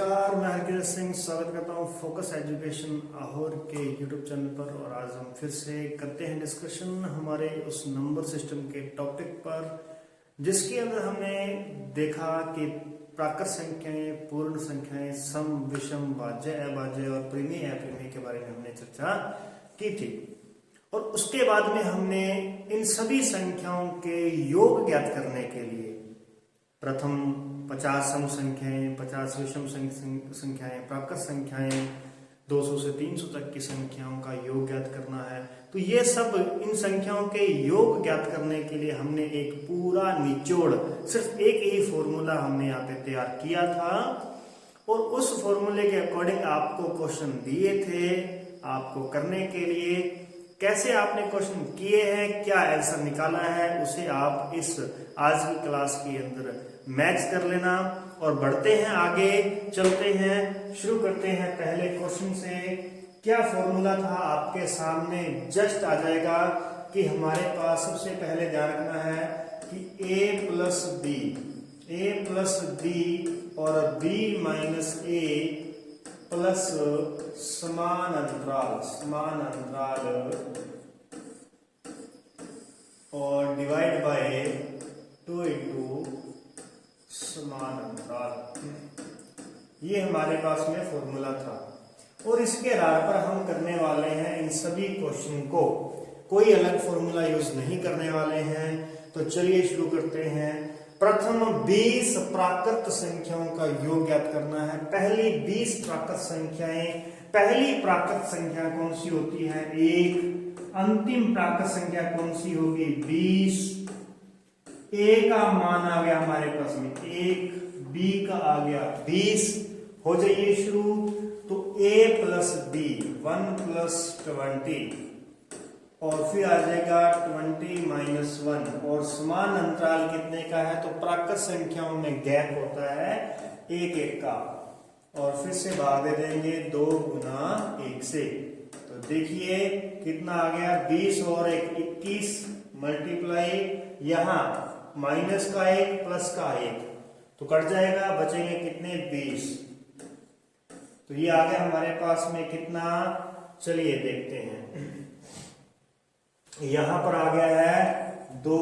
नमस्कार, मैं हरकिरत सिंह स्वागत करता हूँ फोकस एजुकेशन आहोर के यूट्यूब चैनल पर। और आज हम फिर से करते हैं डिस्कशन हमारे उस नंबर सिस्टम के टॉपिक पर जिसके अंदर हमने देखा कि प्राकृत संख्याएं, पूर्ण संख्याएं, सम, विषम, भाज्य, अभाज्य और परिमेय अपरिमेय के बारे में हमने चर्चा की थी। और उसके बाद में हमने इन सभी संख्याओं के योग ज्ञात करने के लिए प्रथम 50 सम संख्याएं, 50 विषम संख्याएं, प्राकृत संख्याएं, 200 से 300 तक की संख्याओं का योग ज्ञात करना है। तो ये सब इन संख्याओं के योग ज्ञात करने के लिए हमने एक पूरा निचोड़, सिर्फ एक ही फॉर्मूला हमने यहाँ पे तैयार किया था और उस फॉर्मूले के अकॉर्डिंग आपको क्वेश्चन दिए थे। आपको करने के लिए कैसे आपने क्वेश्चन किए हैं, क्या आंसर निकाला है, उसे आप इस आज की क्लास के अंदर मैच कर लेना। और बढ़ते हैं आगे, चलते हैं, शुरू करते हैं पहले क्वेश्चन से। क्या फॉर्मूला था आपके सामने जस्ट आ जाएगा कि हमारे पास सबसे पहले ध्यान रखना है कि a प्लस बी और b माइनस a प्लस समान अंतराल और डिवाइड बाय 2 इंटू समान अंतराल, ये हमारे पास में फॉर्मूला था। और इसके आधार पर हम करने वाले हैं इन सभी क्वेश्चन को, कोई अलग फॉर्मूला यूज नहीं करने वाले हैं। तो चलिए शुरू करते हैं। प्रथम 20 प्राकृत संख्याओं का योग ज्ञात करना है। पहली 20 प्राकृत संख्याएं, पहली प्राकृत संख्या कौन सी होती है? 1। अंतिम प्राकृत संख्या कौन सी होगी? 20। a का मान आ गया हमारे पास में 1, b का आ गया 20। हो जाइए शुरू। तो a प्लस b 1 प्लस 20 और फिर आ जाएगा 20 माइनस 1 और समान अंतराल कितने का है? तो प्राकृत संख्याओं में गैप होता है 1 का और फिर से भाग दे देंगे 2 गुना 1 से। तो देखिए कितना आ गया, 20 और 1 21 मल्टीप्लाई यहाँ माइनस का 1 प्लस का 1 तो कट जाएगा, बचेंगे कितने? 20। तो ये आ गया हमारे पास में कितना, चलिए देखते हैं। यहां पर आ गया है 2,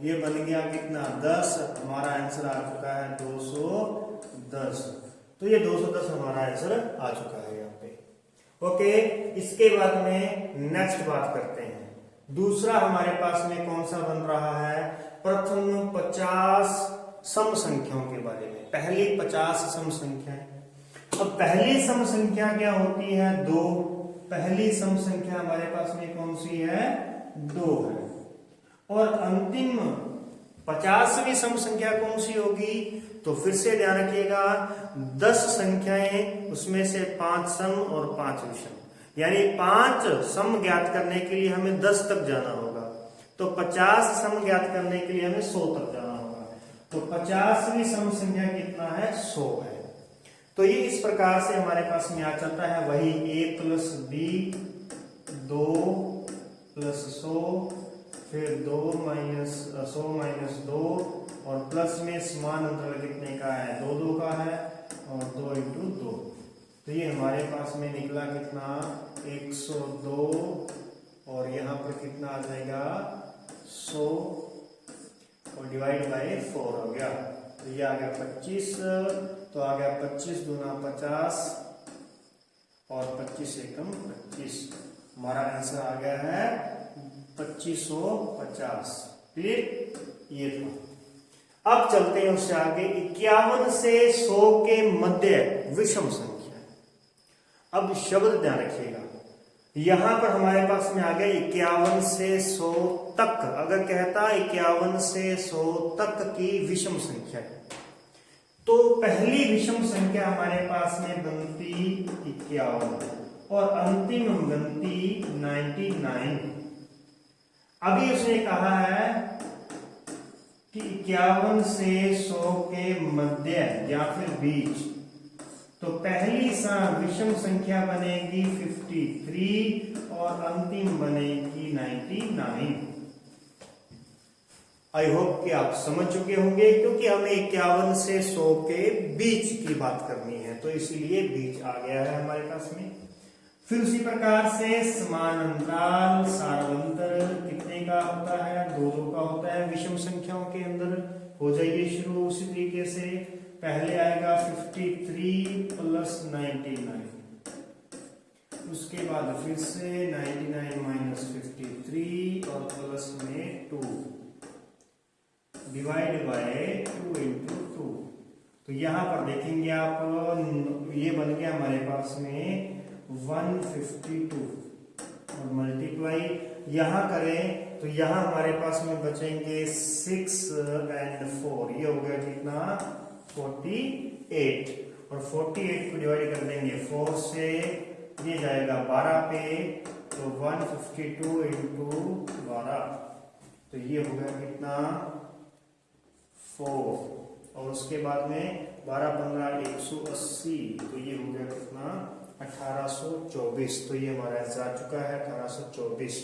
ये बन गया कितना? 10। हमारा आंसर आ चुका है 210। तो ये 210 हमारा आंसर आ चुका है यहाँ पे। ओके, इसके बाद में नेक्स्ट बात करते हैं। दूसरा हमारे पास में कौन सा बन रहा है? प्रथम 50 सम संख्याओं के बारे में। पहली 50 सम संख्या। अब पहली सम संख्या क्या होती है? 2। पहली सम संख्या हमारे पास में कौन सी है? 2 है। और अंतिम 50वीं सम संख्या कौन सी होगी? तो फिर से ध्यान रखिएगा, 10 संख्याएं, उसमें से 5 सम और 5 विषम, यानी 5 सम ज्ञात करने के लिए हमें 10 तक जाना होगा। तो 50 सम ज्ञात करने के लिए हमें 100 तक जाना होगा। तो 50वीं सम संख्या कितना है? 100 है। तो ये इस प्रकार से हमारे पास में आ चलता है वही a प्लस बी 2 प्लस 100, फिर 2 माइनस 100 माइनस 2 और प्लस में समान अंतराल कितने का है? 2 2 का है और 2 इंटू 2। तो ये हमारे पास में निकला कितना? 102 और यहाँ पर कितना आ जाएगा? 100 और डिवाइड बाय 4 हो गया। तो ये आ गया 25। तो आ गया 25 दूना 50 और 25 एकम 25। हमारा आंसर आ गया है 2550। फिर ये था। अब चलते हैं उससे आगे। 51 से 100 के मध्य विषम संख्या। अब शब्द ध्यान रखिएगा, यहां पर हमारे पास में आ गया 51 से 100 तक। अगर कहता 51 से 100 तक की विषम संख्या है तो पहली विषम संख्या हमारे पास में बनती 51 और अंतिम बनती 99। अभी उसने कहा है कि 51 से 100 के मध्य या फिर बीच, तो पहली विषम संख्या बनेगी 53 और अंतिम बनेगी 99। आई होप कि आप समझ चुके होंगे, क्योंकि हमें 51 से 100 के बीच की बात करनी है। हैं, तो इसीलिए बीच आ गया है हमारे पास में। फिर उसी प्रकार से समान अंतराल सार्वंतर कितने का होता है, 2 का होता है विषम संख्याओं के अंदर। हो जाइए शुरू उसी तरीके से। पहले आएगा 53 प्लस 99, उसके बाद फिर से 99 माइनस 53 और प्लस में 2 डिवाइड बाय 2 इंटू 2। तो यहां पर देखेंगे आप, ये बन गया हमारे पास में 152 और मल्टीप्लाई यहां करें तो यहां हमारे पास में बचेंगे 6 और 4, ये हो गया कितना 48, और 48 को डिवाइड कर देंगे 4 से, ये जाएगा 12 पे, तो 152 इंटू 12, तो ये हो गया कितना 4, और उसके बाद में 12 15 180, तो ये हो गया कितना 1824। तो ये हमारा आंसर आ चुका है 1824।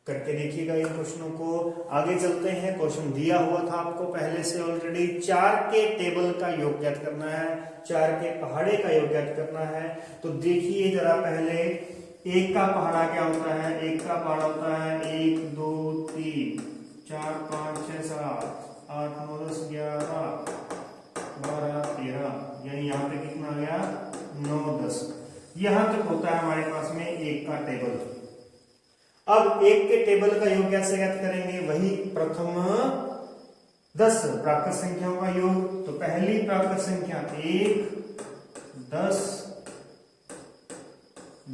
करके देखिएगा इन क्वेश्चनों को। आगे चलते हैं, क्वेश्चन दिया हुआ था आपको पहले से ऑलरेडी, 4 के टेबल का योग ज्ञात करना है, 4 के पहाड़े का योग ज्ञात करना है। तो देखिए जरा पहले, 1 का पहाड़ा क्या होता है, 1 का पहाड़ा होता है 1 2 3 4 5 6 7 8 9 10 11 12 13, यानी यहाँ पे कितना आ गया 9 10, यहां तक होता है हमारे पास में 1 का टेबल। अब 1 के टेबल का योग कैसे ज्ञात करेंगे, वही प्रथम 10 प्राकृत संख्याओं का योग। तो पहली प्राकृत संख्या 1 10,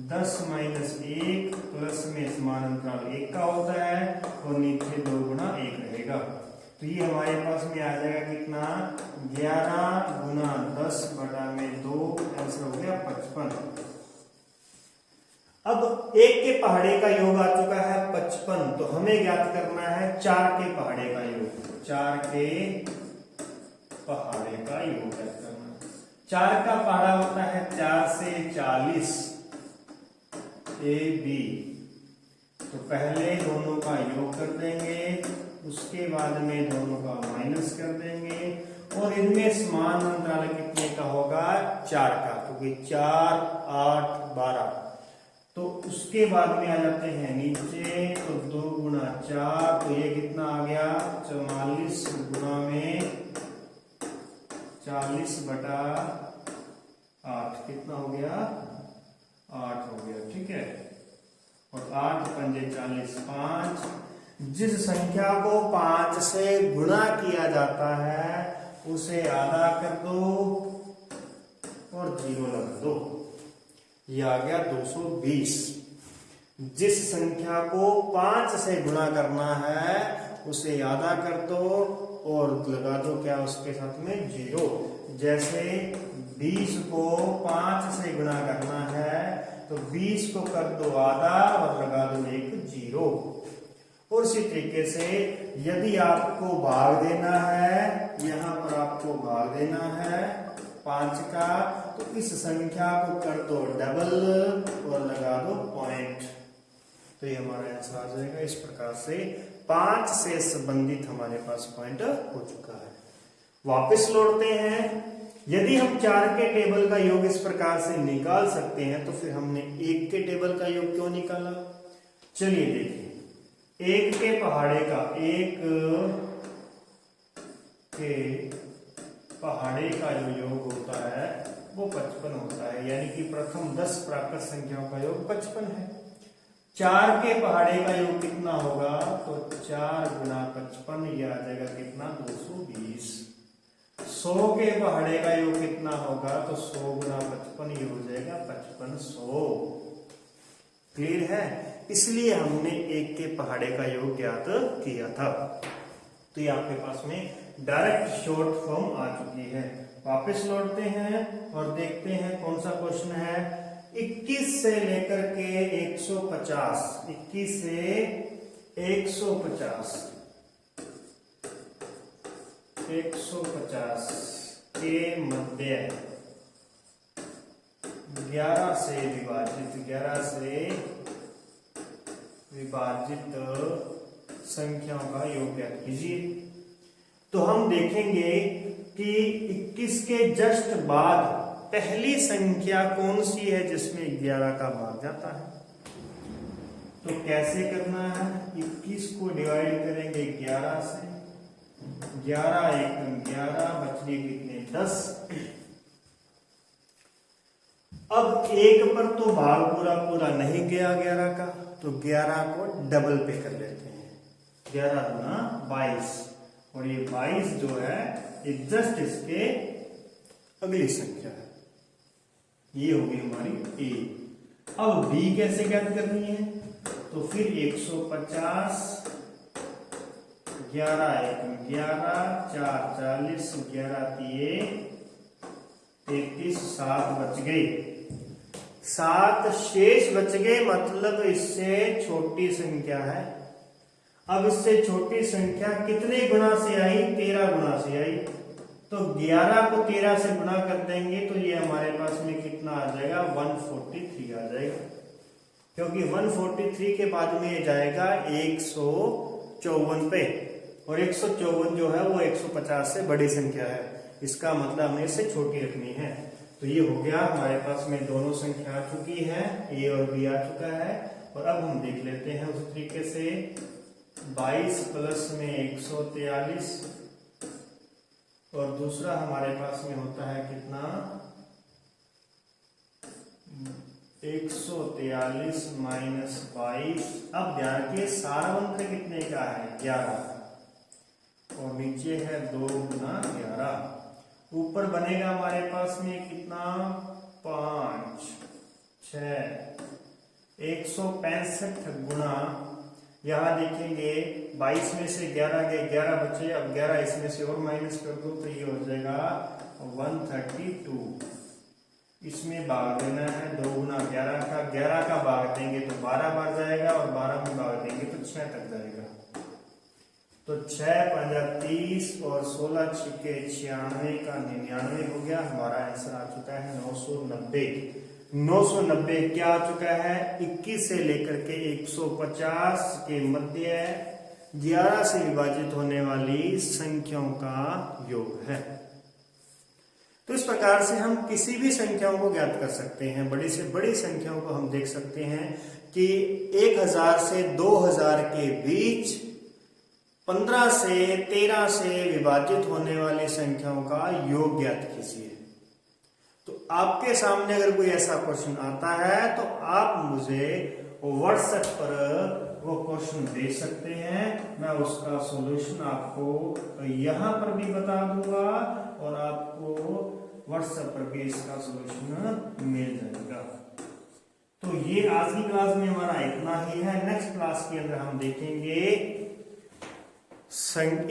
10 माइनस 1 प्लस में समान अंतराल 1 का होता है, और नीचे 2 गुना 1 रहेगा। तो ये हमारे पास में आ जाएगा कितना 11 गुना 10 बटा में 2, आंसर हो गया 55। अब 1 के पहाड़े का योग आ चुका है 55, तो हमें ज्ञात करना है 4 के पहाड़े का योग। 4 के पहाड़े का योग ज्ञात करना। 4 का पहाड़ा होता है 4 से 40 ए बी, तो पहले दोनों का योग कर देंगे, उसके बाद में दोनों का माइनस कर देंगे, और इनमें समान अंतराल कितने का होगा 4 का, क्योंकि 4 8 12। तो उसके बाद में आ जाते हैं नीचे, तो 2 गुना 4, तो ये कितना आ गया 44 गुना में 40 बटा 8, कितना हो गया 8 हो गया, ठीक है। और 8 पंजे 40 5, जिस संख्या को 5 से गुणा किया जाता है उसे आधा कर दो और 0 लगा दो, ये आ गया 220। जिस संख्या को 5 से गुणा करना है उसे आधा कर दो और लगा दो क्या उसके साथ में 0। जैसे 20 को 5 से गुणा करना है तो 20 को कर दो आधा और लगा दो एक 0। और इसी तरीके से यदि आपको भाग देना है, यहां पर आपको भाग देना है 5 का, तो इस संख्या को कर दो डबल और लगा दो पॉइंट, तो ये हमारा आंसर आ जाएगा। इस प्रकार से 5 से संबंधित हमारे पास पॉइंट हो चुका है। वापस लौटते हैं, यदि हम 4 के टेबल का योग इस प्रकार से निकाल सकते हैं तो फिर हमने 1 के टेबल का योग क्यों निकाला। चलिए देखिए, 1 के पहाड़े का, 1 के पहाड़े का जो योग होता है वो 55 होता है, यानी कि प्रथम 10 प्राकृत संख्याओं का योग 55 है। 4 के पहाड़े का योग कितना होगा, तो 4 गुना 55, ये आ जाएगा कितना 220। 100 के पहाड़े का योग कितना होगा, तो 100 गुना 55, ये हो जाएगा 5500। क्लियर है, इसलिए हमने 1 के पहाड़े का योग ज्ञात किया था। तो ये आपके पास में डायरेक्ट शॉर्ट फॉर्म आ चुकी है। वापस लौटते हैं और देखते हैं कौन सा क्वेश्चन है। 21 से लेकर के 150, 21 से 150, 150 के मध्य 11 से विभाजित, 11 से विभाजित संख्याओं का योग ज्ञात कीजिए। तो हम देखेंगे कि 21 के जस्ट बाद पहली संख्या कौन सी है जिसमें 11 का भाग जाता है? तो कैसे करना है? 21 को डिवाइड करेंगे 11 से, 11 एक 11, बचने कितने 10। अब एक पर तो भाग पूरा पूरा नहीं गया 11 का, तो 11 को डबल पे कर लेते हैं, 11 गुना 22, और ये 22 जो है ये जस्ट इसके अगली संख्या है, ये होगी हमारी ए। अब बी कैसे ज्ञात करनी है? तो फिर 150, 11 एक 11, 4 40, 11 तिये 33, 7 बच गई, 7 शेष बच गए, मतलब इससे छोटी संख्या है। अब इससे छोटी संख्या कितने गुना से आई? 13 गुना से आई। तो 11 को 13 से गुना कर देंगे तो ये हमारे पास में कितना आ जाएगा? 143 आ जाएगा, क्योंकि 143 के बाद में ये जाएगा 154 पे, और 154 जो है वो 150 से बड़ी संख्या है, इसका मतलब हमें इससे छोटी रखनी है। तो ये हो गया हमारे पास में दोनों संख्या आ चुकी है, ए और बी आ चुका है। और अब हम देख लेते हैं उसी तरीके से 22 प्लस में 143, और दूसरा हमारे पास में होता है कितना? 143 माइनस 22। अब ध्यान रखिए सारा अंतर कितने का है? 11, और नीचे है 2 गुना 11। ऊपर बनेगा हमारे पास में कितना? 5, 6, 165 गुना, यहां देखेंगे 22 में से 11 गए, 11 बचे, अब 11 इसमें से और माइनस कर दो तो ये हो जाएगा 132। इसमें भाग देना है 2 गुना 11 का, 11 का भाग देंगे तो 12 बार जाएगा, और 12 में भाग देंगे तो 6 तक जाएगा। तो 6 5 30 और 16 छिके 96 का 99 हो गया। हमारा आंसर आ चुका है 990। 990 क्या आ चुका है? 21 से लेकर के 150 के मध्य 11 से विभाजित होने वाली संख्याओं का योग है। तो इस प्रकार से हम किसी भी संख्याओं को ज्ञात कर सकते हैं। बड़ी से बड़ी संख्याओं को हम देख सकते हैं कि 1000 से 2000 के बीच 15 से 13 से विभाजित होने वाली संख्याओं का योग ज्ञात कीजिए। तो आपके सामने अगर कोई ऐसा क्वेश्चन आता है तो आप मुझे व्हाट्सएप पर वो क्वेश्चन दे सकते हैं, मैं उसका सॉल्यूशन आपको यहाँ पर भी बता दूंगा, और आपको व्हाट्सएप पर भी इसका सॉल्यूशन मिल जाएगा। तो ये आज की क्लास में हमारा इतना ही है। नेक्स्ट क्लास के अंदर हम देखेंगे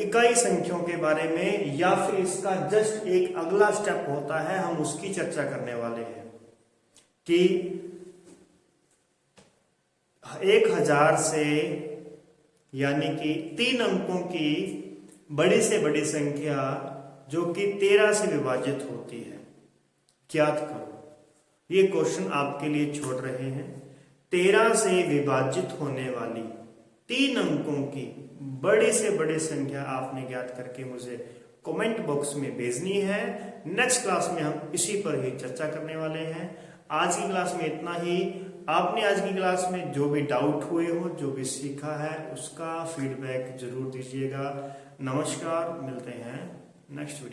इकाई संख्याओं के बारे में, या फिर इसका जस्ट एक अगला स्टेप होता है, हम उसकी चर्चा करने वाले हैं कि 1000 से यानी कि 3 अंकों की बड़ी से बड़ी संख्या जो कि 13 से विभाजित होती है, ज्ञात करो। ये क्वेश्चन आपके लिए छोड़ रहे हैं। 13 से विभाजित होने वाली 3 अंकों की बड़ी से बड़ी संख्या आपने ज्ञात करके मुझे कमेंट बॉक्स में भेजनी है। नेक्स्ट क्लास में हम इसी पर ही चर्चा करने वाले हैं। आज की क्लास में इतना ही। आपने आज की क्लास में जो भी डाउट हुए हो, जो भी सीखा है, उसका फीडबैक जरूर दीजिएगा। नमस्कार, मिलते हैं नेक्स्ट वीडियो।